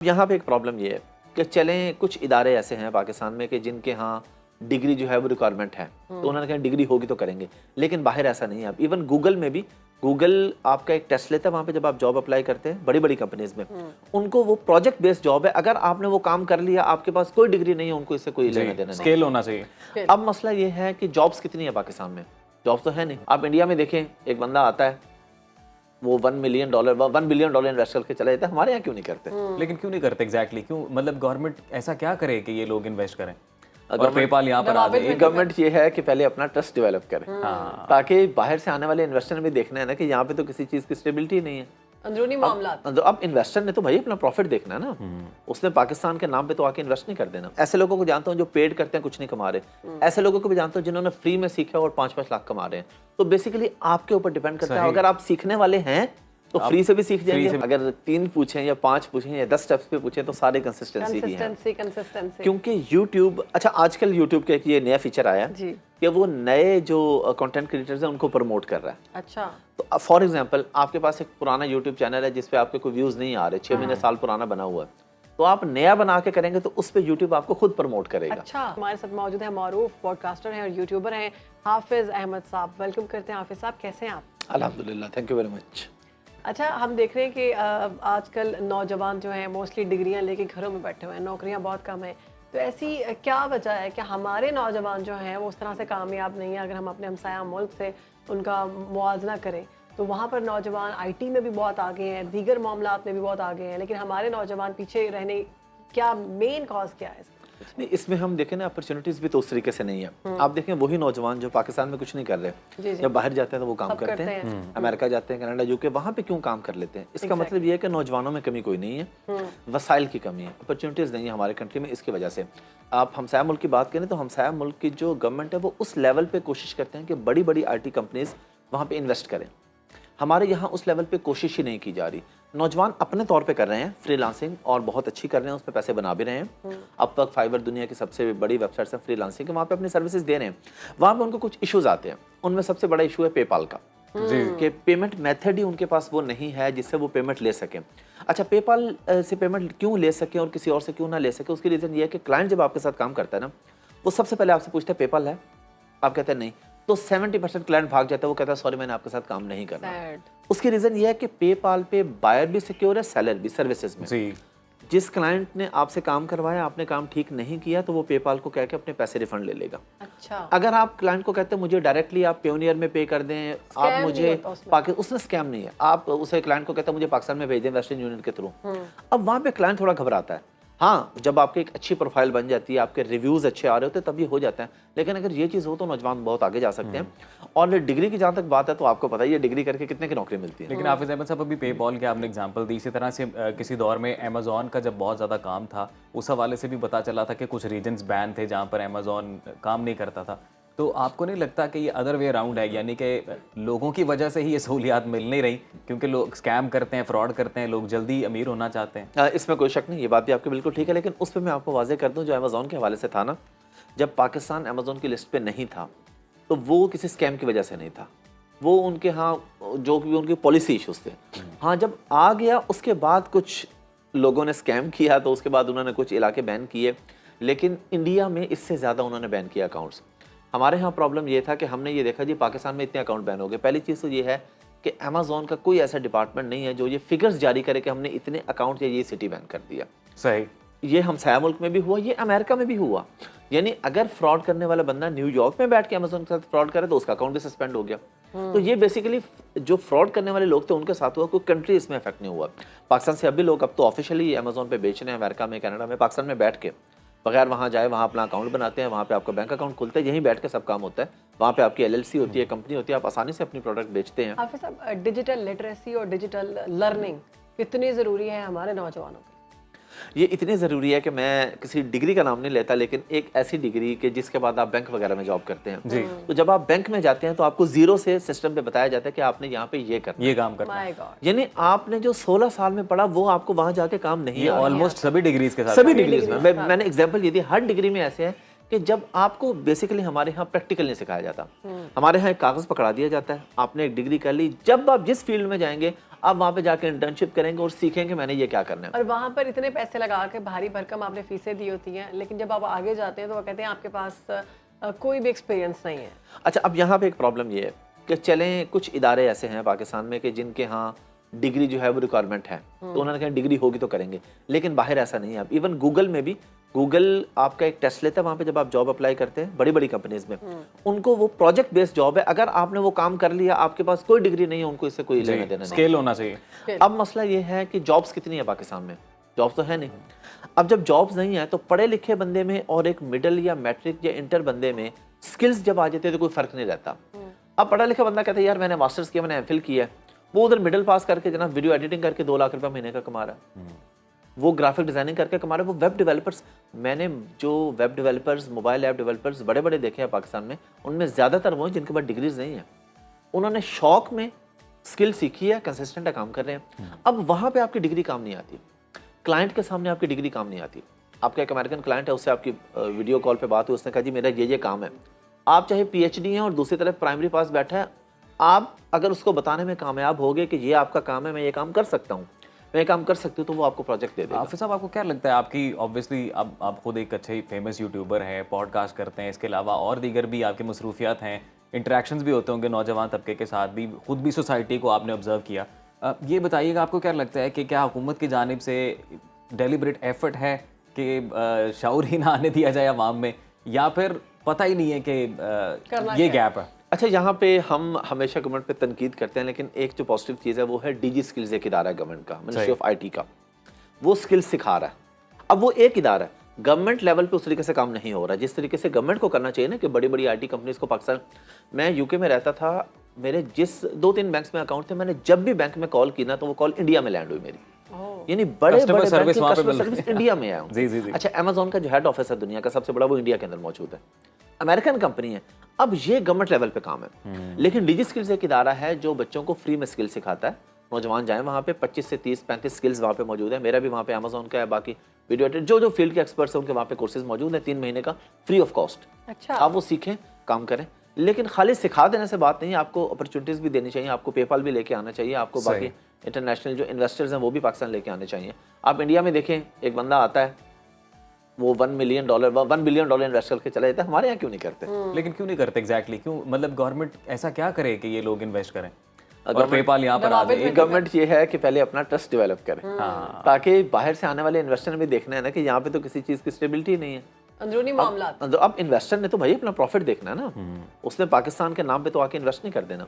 यहाँ पे एक प्रॉब्लम ये है कि चलें कुछ इदारे ऐसे हैं पाकिस्तान में कि जिनके यहाँ डिग्री जो है वो रिक्वायरमेंट है, तो उन्होंने कहा डिग्री होगी तो करेंगे, लेकिन बाहर ऐसा नहीं है। अब इवन गूगल में भी, गूगल आपका एक टेस्ट लेता है वहाँ पे जब आप जॉब अप्लाई करते हैं बड़ी बड़ी कंपनीज में, उनको वो प्रोजेक्ट बेस्ड जॉब है। अगर आपने वो काम कर लिया, आपके पास कोई डिग्री नहीं है, उनको इससे कोई लेना देना नहीं। स्केल होना चाहिए। अब मसला ये है कि जॉब्स कितनी है पाकिस्तान में, जॉब्स तो है नहीं। आप इंडिया में देखें, एक बंदा आता है वो $1 बिलियन इन्वेस्ट करके चला जाता है, हमारे यहाँ क्यों नहीं करते? लेकिन क्यों नहीं करते एग्जैक्टली क्यों? मतलब गवर्नमेंट ऐसा क्या करे कि ये लोग इन्वेस्ट करें और पेपाल यहाँ पर आ जाए? गवर्नमेंट ये है कि पहले अपना ट्रस्ट डेवलप करे, ताकि बाहर से आने वाले इन्वेस्टर ने भी देखना है ना कि यहाँ पे तो किसी चीज की स्टेबिलिटी नहीं है, अंदरूनी मामला। अब इन्वेस्टर ने तो भाई अपना प्रॉफिट देखना है ना, उसने पाकिस्तान के नाम पे तो आके इन्वेस्ट नहीं कर देना। ऐसे लोगों को जानता हूँ जो पेड करते हैं, कुछ नहीं कमा रहे। ऐसे लोगों को भी जानता हूँ जिन्होंने फ्री में सीखा और 5-5 लाख कमा रहे हैं। तो बेसिकली आपके ऊपर डिपेंड करता है, अगर आप सीखने वाले हैं तो फ्री से भी सीख जाएंगे। अगर 3 पूछें या 5 पूछें या 10 स्टेप्स पे पूछें तो सारे कंसिस्टेंसी ही है। क्योंकि यूट्यूब, अच्छा आजकल यूट्यूब का एक ये नया फीचर आया है कि वो नए जो कंटेंट क्रिएटर्स हैं उनको प्रमोट कर रहा है। अच्छा, तो फॉर एग्जांपल आपके पास एक पुराना यूट्यूब चैनल है जिसपे आपके कोई व्यूज नहीं आ रहे, 6 महीने साल पुराना बना हुआ है, तो आप नया बना के करेंगे तो उस पे यूट्यूब आपको खुद प्रमोट करेगा। अच्छा, हमारे साथ मौजूद है मारूफ पॉडकास्टर हैं और यूट्यूबर हैं हाफिज अहमद साहब। वेलकम करते हैं हाफिज साहब, कैसे हैं आप? अल्हम्दुलिल्लाह, थैंक यू वेरी मच। अच्छा, हम देख रहे हैं कि आजकल नौजवान जो हैं मोस्टली डिग्रियां लेके घरों में बैठे हुए हैं, नौकरियां बहुत कम हैं। तो ऐसी क्या वजह है कि हमारे नौजवान जो हैं वो उस तरह से कामयाब नहीं है? अगर हम अपने हमसाया मुल्क से उनका मुआवजा करें तो वहाँ पर नौजवान आईटी में भी बहुत आगे हैं, दीगर मामलात में भी बहुत आगे हैं, लेकिन हमारे नौजवान पीछे रहने, क्या मेन कॉज क्या है? नहीं, इसमें हम देखें ना अपॉर्चुनिटीज भी तो उस तरीके से नहीं है। आप देखें वही नौजवान जो पाकिस्तान में कुछ नहीं कर रहे, जब बाहर जाते हैं तो वो काम करते हैं, अमेरिका जाते हैं, कनाडा, यूके, वहाँ पे क्यों काम कर लेते हैं? इसका मतलब ये है कि नौजवानों में कमी कोई नहीं है, वसाइल की कमी है, अपॉर्चुनिटीज नहीं है हमारे कंट्री में। इसकी वजह से आप हमसाया मुल्क की बात करें तो हमसाया मुल्क की जो गवर्नमेंट है वो उस लेवल पे कोशिश करते हैं कि बड़ी बड़ी IT कंपनीज वहाँ पे इन्वेस्ट करें। हमारे यहाँ उस लेवल पे कोशिश ही नहीं की जा रही। नौजवान अपने तौर पे कर रहे हैं फ्रीलांसिंग और बहुत अच्छी कर रहे हैं, उस पर पैसे बना भी रहे हैं। अब तक फाइबर दुनिया की सबसे बड़ी वेबसाइट्स है फ्रीलांसिंग के, वहाँ पे अपनी सर्विसेज दे रहे हैं। वहाँ पे उनको कुछ इश्यूज आते हैं, उनमें सबसे बड़ा इशू है पेपाल का, कि पेमेंट मेथड ही उनके पास वो नहीं है जिससे वो पेमेंट ले सकें। अच्छा, पेपाल से पेमेंट क्यों ले सकें और किसी और से क्यों ना ले सके? उसकी रीज़न ये है कि क्लाइंट जब आपके साथ काम करता है ना, वो सबसे पहले आपसे पूछता है पेपाल है, आप कहते हैं नहीं, तो 70% क्लाइंट भाग जाता है, वो कहता है सॉरी मैंने आपके साथ काम नहीं करना। उसकी रीजन ये है कि पेपाल पे बायर भी सिक्योर है, सेलर भी सर्विसेज में। जिस क्लाइंट ने आपसे काम करवाया, आपने काम ठीक नहीं किया तो वो पेपाल को कह के अपने पैसे रिफंड ले लेगा। अच्छा, अगर आप क्लाइंट को कहते हैं मुझे डायरेक्टली आप पेयोनियर में पे कर दें, आप मुझे उसमें स्कैम नहीं है, आप उसे क्लाइंट को कहते हैं मुझे पाकिस्तान में भेज दें वेस्टर्न यूनियन के थ्रू। अब वहाँ पे क्लाइंट थोड़ा घबराता है। हाँ, जब आपकी एक अच्छी प्रोफाइल बन जाती है, आपके रिव्यूज अच्छे आ रहे होते हैं, तब ये हो जाता है। लेकिन अगर ये चीज़ हो तो नौजवान बहुत आगे जा सकते हैं। और डिग्री की जहाँ तक बात है तो आपको पता ही है डिग्री करके कितने की नौकरी मिलती है। लेकिन हाफिज अहमद साहब, अभी पेपॉल के आपने एग्जांपल दी, इसी तरह से किसी दौर में अमेजोन का जब बहुत ज़्यादा काम था, उस हवाले से भी पता चला था कि कुछ रीजन्स बैन थे जहाँ पर अमेजोन काम नहीं करता था। तो आपको नहीं लगता कि ये अदर वे अराउंड है, यानी कि लोगों की वजह से ही ये सहूलियात मिल नहीं रही, क्योंकि लोग स्कैम करते हैं, फ्रॉड करते हैं, लोग जल्दी अमीर होना चाहते हैं? इसमें कोई शक नहीं, ये बात भी आपकी बिल्कुल ठीक है। लेकिन उस पर मैं आपको वाज़ेह कर दूं, जो अमेजोन के हवाले से था ना, जब पाकिस्तान अमेजोन की लिस्ट पे नहीं था तो वो किसी स्कैम की वजह से नहीं था, वो उनके यहाँ जो भी उनकी पॉलिसी इशूज़ थे। हाँ, जब आ गया उसके बाद कुछ लोगों ने स्कैम किया तो उसके बाद उन्होंने कुछ इलाके बैन किए, लेकिन इंडिया में इससे ज़्यादा उन्होंने बैन किया अकाउंट्स। हमारे यहाँ प्रॉब्लम ये था कि हमने ये देखा जी पाकिस्तान में इतने अकाउंट बैन हो गए। पहली चीज़ तो ये है कि अमेजोन का कोई ऐसा डिपार्टमेंट नहीं है जो ये फिगर्स जारी करे कि हमने इतने अकाउंट या ये सिटी बैन कर दिया। सही, ये हमसाया मुल्क में भी हुआ, ये अमेरिका में भी हुआ। यानी अगर फ्रॉड करने वाला बंदा न्यूयॉर्क में बैठ के अमेजोन के साथ फ्रॉड करे तो उसका अकाउंट भी सस्पेंड हो गया। तो ये बेसिकली जो फ्रॉड करने वाले लोग थे उनके साथ हुआ, कोई कंट्री इसमें इफेक्ट नहीं हुआ। पाकिस्तान से अभी लोग अब तो ऑफिशियली अमेजोन पे बेच रहे हैं, अमेरिका में, कनाडा में, पाकिस्तान में बैठ के, बगैर वहाँ जाए, वहाँ अपना अकाउंट बनाते हैं, वहाँ पे आपका बैंक अकाउंट खुलता है, यहीं बैठ के सब काम होता है। वहाँ पे आपकी LLC होती है, कंपनी होती है, आप आसानी से अपनी प्रोडक्ट बेचते हैं। हाफिज साहब, डिजिटल लिटरेसी और डिजिटल लर्निंग कितनी ज़रूरी है हमारे नौजवानों के? ये इतनी ज़रूरी है कि मैं किसी डिग्री का नाम नहीं लेता, लेकिन एक ऐसी डिग्री कि जिसके बाद आप बैंक वगैरह में जॉब करते हैं, तो जब आप बैंक में जाते हैं तो आपको जीरो से सिस्टम पे बताया जाता है कि आपने यहाँ पे ये करना, ये काम करना है। यानी आपने जो 16 साल में पढ़ा वो आपको वहाँ जाके काम नहीं है। ऑलमोस्ट सभी डिग्रीज के साथ, सभी डिग्रीज में मैंने एग्जाम्पल ये दी। हर डिग्री में ऐसे है कि जब आपको बेसिकली हमारे यहाँ प्रैक्टिकल नहीं सिखाया जाता। हमारे यहाँ एक कागज पकड़ा दिया जाता है, आपने एक डिग्री कर ली, जब आप जिस फील्ड में जाएंगे आप वहाँ पे जाके इंटर्नशिप करेंगे और सीखेंगे मैंने ये क्या करना है। और वहाँ पर इतने पैसे लगा के भारी भरकम आपने फीसें दी होती हैं, लेकिन जब आप आगे जाते हैं तो वो कहते हैं आपके पास कोई भी एक्सपीरियंस नहीं है। अच्छा, अब यहाँ पे एक प्रॉब्लम ये है कि चलें कुछ इदारे ऐसे हैं पाकिस्तान में कि जिनके यहाँ डिग्री जो है वो रिक्वायरमेंट है, तो उन्होंने कहा डिग्री होगी तो करेंगे, लेकिन बाहर ऐसा नहीं है। अब इवन गूगल में भी, गूगल आपका एक टेस्ट लेता है वहाँ पे जब आप जॉब अप्लाई करते हैं बड़ी बड़ी कंपनीज में, उनको वो प्रोजेक्ट बेस्ड जॉब है, अगर आपने वो काम कर लिया, आपके पास कोई डिग्री नहीं है, उनको इससे कोई लेना देना नहीं। स्केल होना चाहिए। अब मसला ये है कि जॉब्स कितनी है पाकिस्तान में, जॉब्स तो है नहीं। अब जब जॉब्स नहीं है तो पढ़े लिखे बंदे में और एक मिडिल या मैट्रिक या इंटर बंदे में स्किल्स जब आ जाते हैं तो कोई फर्क नहीं रहता। अब पढ़ा लिखा बंदा कहता है यार मैंने मास्टर्स किया, मैंने एमफिल किया है, वो उधर मिडिल पास करके जनाब वीडियो एडिटिंग करके 2 लाख रुपए महीने का कमा रहा है, वो ग्राफिक डिजाइनिंग करके कमा रहा है, वो वेब डेवलपर्स, मैंने जो web developers, mobile app developers बड़े बड़े देखे हैं पाकिस्तान में, उनमें ज्यादातर वो हैं जिनके पास डिग्रीज नहीं है, उन्होंने शौक में स्किल सीखी है, कंसिस्टेंट है, काम कर रहे हैं। अब वहां पे आपकी डिग्री काम नहीं आती, क्लाइंट के सामने आपकी डिग्री काम नहीं आती। आपका एक अमेरिकन क्लाइंट है, उससे आपकी वीडियो कॉल पे बात हुई, उसने कहा जी मेरा ये काम है, आप चाहे पीएचडी हैं और दूसरी तरफ प्राइमरी पास बैठा है, आप अगर उसको बताने में कामयाब हो गए कि ये आपका काम है, मैं ये काम कर सकता हूँ, मैं ये काम कर सकती हूँ, तो वो आपको प्रोजेक्ट दे देगा। हाफिज साहब, आपको क्या लगता है, आपकी ऑब्वियसली अब आप खुद एक अच्छे फेमस यूट्यूबर हैं, पॉडकास्ट करते हैं, इसके अलावा और दीगर भी आपकी मसरूफियात हैं, इंटरेक्शंस भी होते होंगे नौजवान तबके के साथ भी, खुद भी सोसाइटी को आपने ऑब्जर्व किया, ये बताइएगा आपको क्या लगता है कि क्या हुकूमत की जानिब से डेलिब्रेट एफर्ट है कि शऊर ही ना आने दिया जाए अवाम में, या फिर पता ही नहीं है कि ये गैप है? अच्छा, यहाँ पे हम हमेशा गवर्नमेंट पे तनकीद करते हैं, लेकिन एक जो पॉजिटिव चीज़ है वो है डीजी स्किल्स, एक इदारा है गवर्नमेंट का, मिनिस्ट्री ऑफ आईटी का, वो स्किल्स सिखा रहा है। अब वो एक इदारा है, गवर्नमेंट लेवल पे उस तरीके से काम नहीं हो रहा जिस तरीके से गवर्नमेंट को करना चाहिए ना, कि बड़ी बड़ी आईटी कंपनीज को पाकिस्तान, मैं यूके में रहता था, मेरे जिस 2-3 बैंक्स में अकाउंट थे, मैंने जब भी बैंक में कॉल की ना तो वो कॉल इंडिया में लैंड हुई मेरी, यानी बड़े बड़े सर्विस इंडिया में आया हूँ। अच्छा, अमेज़न का जो हेड ऑफिस है दुनिया का सबसे बड़ा, वो इंडिया के अंदर मौजूद है, अमेरिकन कंपनी है। अब ये गवर्नमेंट लेवल पे काम है, लेकिन डिजी स्किल्स एक इदारा है जो बच्चों को फ्री में स्किल सिखाता है, नौजवान जाएं वहाँ पे, 25 से 30-35 स्किल्स वहाँ पे मौजूद है, मेरा भी वहाँ पे अमेज़न का है, बाकी वीडियो एडिटर जो फील्ड के एक्सपर्ट्स हैं उनके वहाँ पे कोर्सेज मौजूद है, 3 महीने का फ्री ऑफ कॉस्ट। अच्छा, आप वो सीखें, काम करें, लेकिन खाली सिखा देने से बात नहीं है, आपको अपॉर्चुनिटीज भी देनी चाहिए, आपको पेपाल भी लेके आना चाहिए, आपको बाकी इंटरनेशनल जो इन्वेस्टर्स हैं वो भी पाकिस्तान लेके आने चाहिए। आप इंडिया में देखें, एक बंदा आता है वो $1 बिलियन इन्वेस्ट करके चला जाता है, हमारे यहाँ क्यों नहीं करते? लेकिन क्यों नहीं करते एग्जैक्टली क्यों, मतलब गवर्नमेंट ऐसा क्या करे कि ये लोग इन्वेस्ट करें और पेपाल यहाँ पर आ जाए? गवर्नमेंट ये है कि पहले अपना ट्रस्ट डेवलप करे, ताकि बाहर से आने वाले इन्वेस्टर ने भी देखना है ना कि यहाँ पे तो किसी चीज की स्टेबिलिटी नहीं है, अंदरूनी मामला। अब इन्वेस्टर ने तो भाई अपना प्रॉफिट देखना है ना, उसने पाकिस्तान के नाम पे तो आके इन्वेस्ट नहीं कर देना।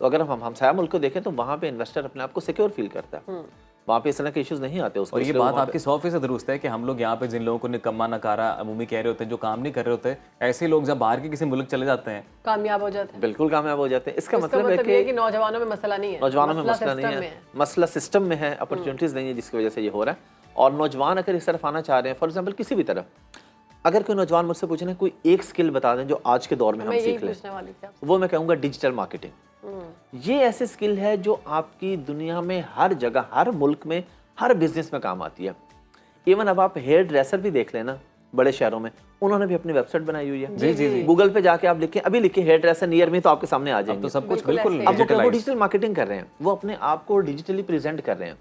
तो अगर हम हमसाया मुल्क को देखें तो वहाँ पे इन्वेस्टर अपने आप को सिक्योर फील करता है, वहाँ पे इस तरह के इश्यूज नहीं आते उसको। और ये बात आपकी 100% दुरुस्त है कि हम लोग यहाँ पे जिन लोगों को निकम्मा नकारा अमूमी कह रहे होते हैं, जो काम नहीं कर रहे होते, ऐसे लोग जब बाहर के किसी मुल्क चले जाते हैं कामयाब हो जाते हैं, बिल्कुल कामयाब हो जाते हैं। इसका मतलब है कि नौजवानों में मसला नहीं है, नौजवानों में मसला नहीं है, मसला सिस्टम में है, अपॉर्चुनिटीज नहीं है, जिसकी वजह से ये हो रहा है। और नौजवान अगर इस तरफ आना चाह रहे हैं, फॉर एग्जाम्पल किसी भी तरफ, अगर कोई नौजवान मुझसे पूछे ना कोई एक स्किल बता दें जो आज के दौर में हम सीख लें, वो मैं कहूँगा डिजिटल मार्केटिंग। ये ऐसी स्किल है जो आपकी दुनिया में हर जगह, हर मुल्क में, हर बिजनेस में काम आती है। इवन अब आप हेयर ड्रेसर भी देख लेना बड़े शहरों में, उन्होंने भी अपनी वेबसाइट बनाई हुई है। जी। गूगल पे जाके आप लिखें, अभी लिखे हेयर ड्रेसर नियर मी, तो आपके सामने आ जाएंगे। तो सब कुछ बिल्कुल अब वो डिजिटल मार्केटिंग कर रहे हैं, वो अपने आप को डिजिटली प्रेजेंट कर रहे हैं।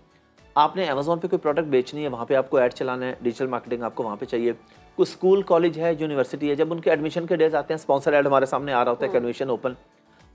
आपने अमेज़न पे कोई प्रोडक्ट बेचनी है, वहाँ पे आपको ऐड चलाना है, डिजिटल मार्केटिंग आपको वहाँ पे चाहिए। कोई स्कूल, कॉलेज है, यूनिवर्सिटी है, जब उनके एडमिशन के डेज आते हैं, स्पॉन्सर ऐड हमारे सामने आ रहा होता है कि एडमिशन ओपन।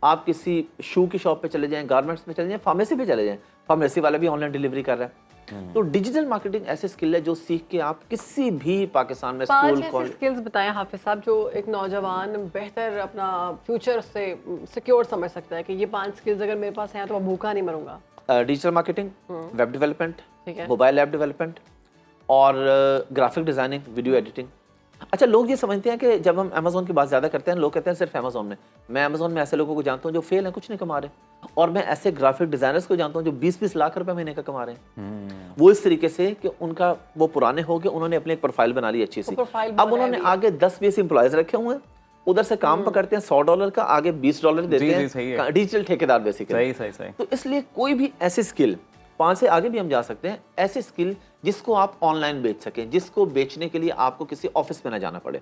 आप किसी शू की शॉप पे चले जाएं, गारमेंट्स में चले जाएं, फार्मेसी पे चले जाएं, फार्मेसी वाला भी ऑनलाइन डिलीवरी कर रहा है। तो डिजिटल मार्केटिंग ऐसी स्किल है जो सीख के आप किसी भी पाकिस्तान में स्कूल, कॉलेज। स्किल्स बताएं हाफिज साहब जो एक नौजवान बेहतर अपना फ्यूचर से सिक्योर समझ सकता है कि ये 5 स्किल्स अगर मेरे पास हैं तो मैं भूखा नहीं मरूंगा। Digital marketing, web development, mobile app development और ग्राफिक डिजाइनिंग, वीडियो एडिटिंग। अच्छा, लोग ये समझते हैं कि जब हम अमेज़न की बात ज़्यादा करते हैं, लोग कहते हैं सिर्फ अमेज़न में। मैं अमेज़न में ऐसे लोगों को जानता हूँ जो फेल हैं, कुछ नहीं कमा रहे, और मैं ऐसे ग्राफिक डिजाइनर्स को जानता हूँ जो 20-20 लाख रुपए महीने का कमा रहे हैं। वो इस तरीके से कि उनका वो पुराने हो गए, उन्होंने अपनी एक प्रोफाइल बना ली अच्छी सी, अब उन्होंने आगे 10-20 एम्प्लॉयज रखे हुए हैं, उधर से काम पकड़ते हैं, $100 का आगे $20 देते हैं, डिजिटल ठेकेदार बेसिकली। सही। तो इसलिए कोई भी ऐसी स्किल 5 से आगे भी हम जा सकते हैं, ऐसे स्किल जिसको आप ऑनलाइन बेच सकें, जिसको बेचने के लिए आपको किसी ऑफिस में ना जाना पड़े।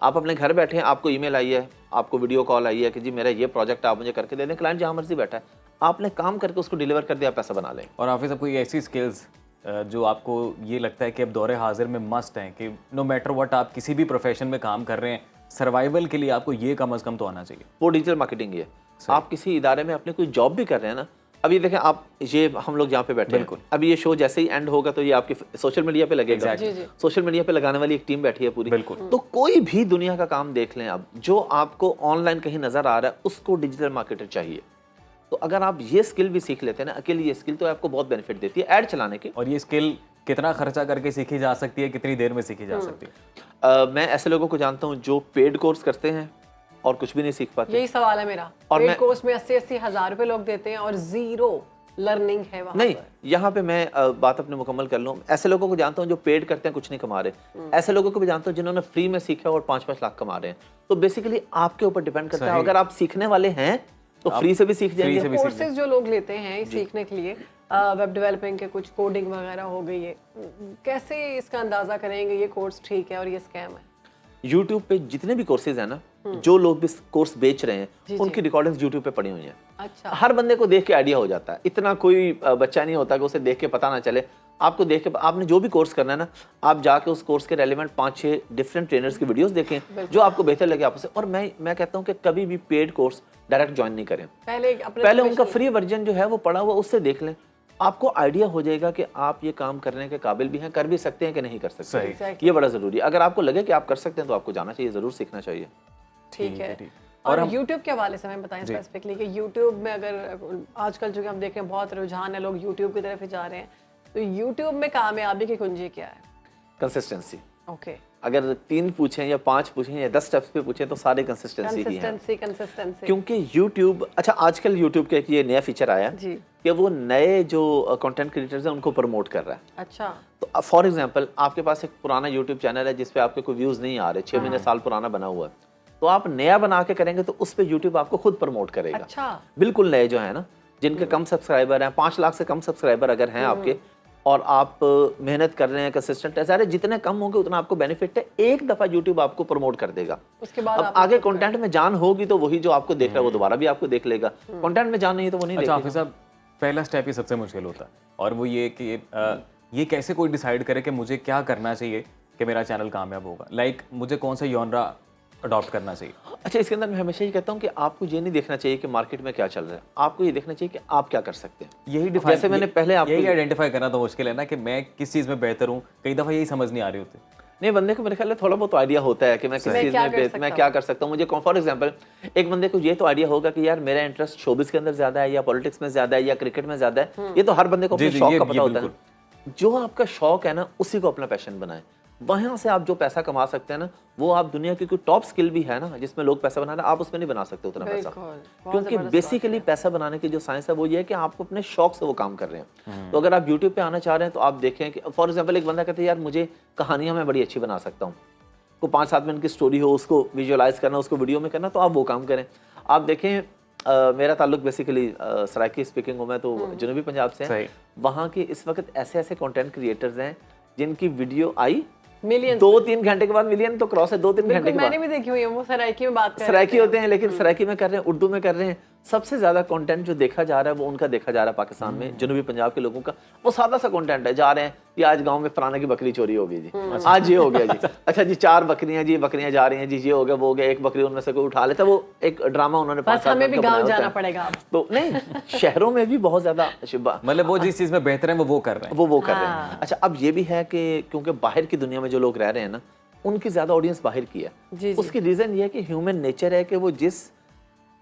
आप अपने घर बैठे हैं, आपको ईमेल आई है, आपको वीडियो कॉल आई है कि जी मेरा ये प्रोजेक्ट आप मुझे करके दे दें, क्लाइंट जहाँ मर्जी बैठा है, आपने काम करके उसको डिलीवर कर दिया, पैसा बना लें। और ऑफिस कोई ऐसी स्किल्स जो आपको ये लगता है कि अब दौरे हाजिर में मस्ट हैं कि नो मैटर व्हाट आप किसी भी प्रोफेशन में काम कर रहे हैं, सर्वाइवल के लिए आपको ये कम से कम तो आना चाहिए? वो डिजिटल मार्केटिंग है। आप किसी इदारे में अपने कोई जॉब भी कर रहे हैं ना, अभी देखें आप, ये हम लोग जहाँ पे बैठे हैं, अभी ये शो जैसे ही एंड होगा तो ये आपके सोशल मीडिया पे लगेगा। सोशल मीडिया पे लगाने वाली एक टीम बैठी है पूरी। बिल्कुल। तो कोई भी दुनिया का काम देख लें आप, जो आपको ऑनलाइन कहीं नजर आ रहा है, उसको डिजिटल मार्केटर चाहिए। तो अगर आप ये स्किल भी सीख लेते हैं ना, अकेले ये स्किल तो आपको बहुत बेनिफिट देती है ऐड चलाने की। और ये स्किल कितना खर्चा करके सीखी जा सकती है, कितनी देर में सीखी जा सकती है? मैं ऐसे लोगों को जानता हूँ जो पेड कोर्स करते हैं और कुछ भी नहीं सीख पाते। यही सवाल है मेरा। और पेड कोर्स में 80-80 हज़ार रुपए लोग देते हैं और जीरो लर्निंग है वहाँ नहीं। यहाँ पे मैं बात अपने मुकम्मल कर लूँ, ऐसे लोगों को जानता हूँ जो पेड करते हैं, कुछ नहीं कमा रहे। ऐसे लोगों को भी जानता हूँ जिन्होंने फ्री में सीखा और 5-5 लाख कमा रहे हैं। तो बेसिकली आपके ऊपर डिपेंड करता है, अगर आप सीखने वाले हैं तो फ्री से भी सीख जाएंगे। कोर्सेज जो लोग लेते हैं सीखने के लिए, वेब डेवलपिंग के कुछ कोडिंग वगैरह हो गई है, कैसे इसका अंदाजा करेंगे ये कोर्स ठीक है और ये स्कैम है? YouTube पे जितने भी कोर्सेज हैं ना, जो लोग भी कोर्स बेच रहे हैं, उनकी रिकॉर्डिंग्स YouTube पे पड़ी हुई हैं। अच्छा। हर बंदे को देख के आइडिया हो जाता है, इतना कोई बच्चा नहीं होता कि उसे देख के पता ना चले। आपको देख के, आपने जो भी कोर्स करना है ना, आप जाके उस कोर्स के रेलेवेंट 5-6 डिफरेंट ट्रेनर्स की वीडियोस देखें, जो आपको बेहतर लगे आपसे। और मैं कहता हूँ कि कभी भी पेड कोर्स डायरेक्ट ज्वाइन नहीं करें। पहले उनका फ्री वर्जन जो है वो पड़ा हुआ, उससे देख लें, आपको आइडिया हो जाएगा कि आप ये काम करने के काबिल भी हैं, कर भी सकते हैं कि नहीं कर सकते। ये बड़ा जरूरी है। अगर आपको लगे कि आप कर सकते हैं तो आपको जाना चाहिए, जरूर सीखना चाहिए। ठीक है। और YouTube के हवाले से हमें बताएं स्पेसिफिकली कि YouTube में अगर आजकल जो कि हम देख रहे हैं बहुत रुझान है, लोग YouTube की तरफ ही जा रहे हैं, तो YouTube में कामयाबी की कुंजी क्या है? कंसिस्टेंसी। ओके। अगर 3 पूछें या 5 पूछें या 10 स्टेप्स पे पूछें तो सारे कंसिस्टेंसी ही है। क्योंकि YouTube, अच्छा आजकल YouTube का एक ये नया फीचर आया है कि वो नए जो कंटेंट क्रिएटर्स हैं उनको प्रमोट कर रहा है। अच्छा। तो फॉर एग्जांपल आपके पास एक पुराना YouTube चैनल है जिस पे आपके कोई व्यूज नहीं आ रहे, 6 महीने साल पुराना बना हुआ है, तो आप नया बना के करेंगे तो उस पे YouTube आपको खुद प्रमोट करेगा। अच्छा। बिल्कुल नए जो है ना, जिनके कम सब्सक्राइबर हैं, 5 लाख से कम सब्सक्राइबर अगर हैं आपके, और आप मेहनत कर रहे हैं, कंसिस्टेंट है, सारे जितने कम होंगे उतना आपको बेनिफिट है। एक दफा YouTube आपको प्रमोट कर देगा, उसके बाद अब आगे कंटेंट में जान होगी तो वही जो आपको देख रहा है वो दोबारा भी आपको देख लेगा। कंटेंट में जान नहीं है तो वो नहीं देखेगा। अच्छा साहब, पहला स्टेप ही सबसे मुश्किल होता है, और वो ये कि ये कैसे कोई डिसाइड करे कि मुझे क्या करना चाहिए कि मेरा चैनल कामयाब होगा। लाइक मुझे कौन सा जॉनरा अडॉप्ट करना चाहिए? अच्छा, इसके अंदर मैं हमेशा ये कहता हूँ कि आपको ये नहीं देखना चाहिए कि मार्केट में क्या चल रहा है, आपको ये देखना चाहिए कि आप क्या कर सकते हैं। यही जैसे मैंने पहले आपको यही आइडेंटिफाई करना तो मुश्किल है ना कि मैं किस चीज़ में बेहतर हूँ। कई दफ़ा यही समझ नहीं आ रही होती। नहीं, बंदे को मेरे ख्याल में थोड़ा बहुत आइडिया होता है कि मैं किस चीज़ में मैं क्या कर सकता हूँ। मुझे फॉर एग्जांपल एक बंदे को ये तो आइडिया होगा कि यार मेरा इंटरेस्ट शोबिस के अंदर ज़्यादा है, या पॉलिटिक्स में ज़्यादा है, या क्रिकेट में ज़्यादा है। ये तो हर बंदे को अपने शौक का पता होता है। जो आपका शौक है ना, उसी को अपना पैशन बनाए। वहाँ से आप जो पैसा कमा सकते हैं ना, वो आप दुनिया की कोई टॉप स्किल भी है ना जिसमें लोग पैसा बना रहे हैं, आप उसमें नहीं बना सकते उतना पैसा। क्योंकि बेसिकली पैसा बनाने की जो साइंस है वो ये है कि आपको अपने शौक से वो काम कर रहे हैं। तो अगर आप यूट्यूब पे आना चाह रहे हैं तो आप देखें कि फॉर एग्जांपल एक बंदा कहता है यार मुझे कहानियां मैं बड़ी अच्छी बना सकता हूँ, को 5-7 मिनट की स्टोरी हो, उसको विजुअलाइज करना, उसको वीडियो में करना, तो आप वो काम करें। आप देखें मेरा ताल्लुक बेसिकली सराइकी स्पीकिंग हूँ मैं तो जनूबी पंजाब से है। वहाँ के इस वक्त ऐसे ऐसे कंटेंट क्रिएटर्स हैं जिनकी वीडियो आई मिलियन 2-3 घंटे के बाद, मिलियन तो क्रॉस है 2-3 घंटे के बाद। मैंने भी देखी हुई है, वो सराइकी में बात कर रहे हैं, सराइकी होते हैं लेकिन सराइकी में कर रहे हैं, उर्दू में कर रहे हैं। सबसे ज्यादा कंटेंट जो देखा जा रहा है वो उनका देखा जा रहा है पाकिस्तान में, जनूबी पंजाब के लोगों का। वो सादा सा कंटेंट है, जा रहे हैं कि आज गांव में फलाने की बकरी चोरी हो गई जी, आज ये हो गया जी, अच्छा जी 4 बकरियां जी, बकरियां जा रही हैं जी, ये हो गया वो हो गया, एक बकरी उनमें से कोई उठा लेता। वो एक ड्रामा उन्होंने बस हमें भी गांव जाना पड़ेगा तो नहीं, शहरों में भी बहुत ज्यादा मतलब वो जिस चीज में बेहतर है वो कर रहे हैं, वो कर रहे हैं। अच्छा, अब ये भी है कि क्योंकि बाहर की दुनिया में जो लोग रह रहे हैं ना, उनकी ज्यादा ऑडियंस बाहर की है। उसकी रीजन ये है कि ह्यूमन नेचर है कि वो जिस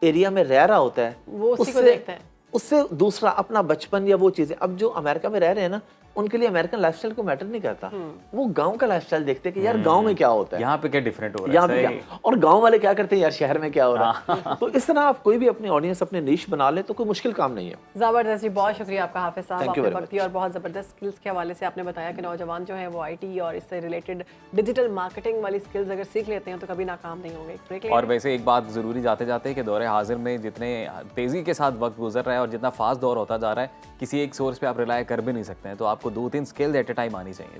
एरिया में रह रहा होता है वो उसी को देखता है। उससे दूसरा अपना बचपन या वो चीजें। अब जो अमेरिका में रह रहे हैं ना, उनके लिए अमेरिकन लाइफस्टाइल को मैटर नहीं करता, वो गांव का लाइफस्टाइल देखते हैं कि यार गांव में क्या होता है, यहाँ पे क्या डिफरेंट हो रहा यहाँ है, पे सही। क्या, और गांव वाले क्या करते हैं यार शहर में क्या हो रहा है। तो इस तरह आप कोई भी अपनी ऑडियंस, अपने निश बना ले तो कोई मुश्किल काम नहीं है। ज़बरदस्त जी, बहुत शुक्रिया आपका हाफिज साहब, Thank you आपने very वक्त दिया और बहुत ज़बरदस्त स्किल्स के हवाले से आपने बताया कि नौजवान जो हैं वो आईटी और इससे रिलेटेड डिजिटल मार्केटिंग वाली स्किल्स अगर सीख लेते हैं तो कभी नाकाम नहीं होंगे। ब्रेक ले और वैसे एक बात ज़रूरी जाते जाते कि दौरे हाजिर में जितने तेज़ी के साथ वक्त गुजर रहा है और जितना फास्ट दौर होता जा रहा है, किसी एक सोर्स पे आप रिलाय कर भी नहीं सकते हैं, तो आपको 2-3 स्किल्स एट ए टाइम आनी चाहिए।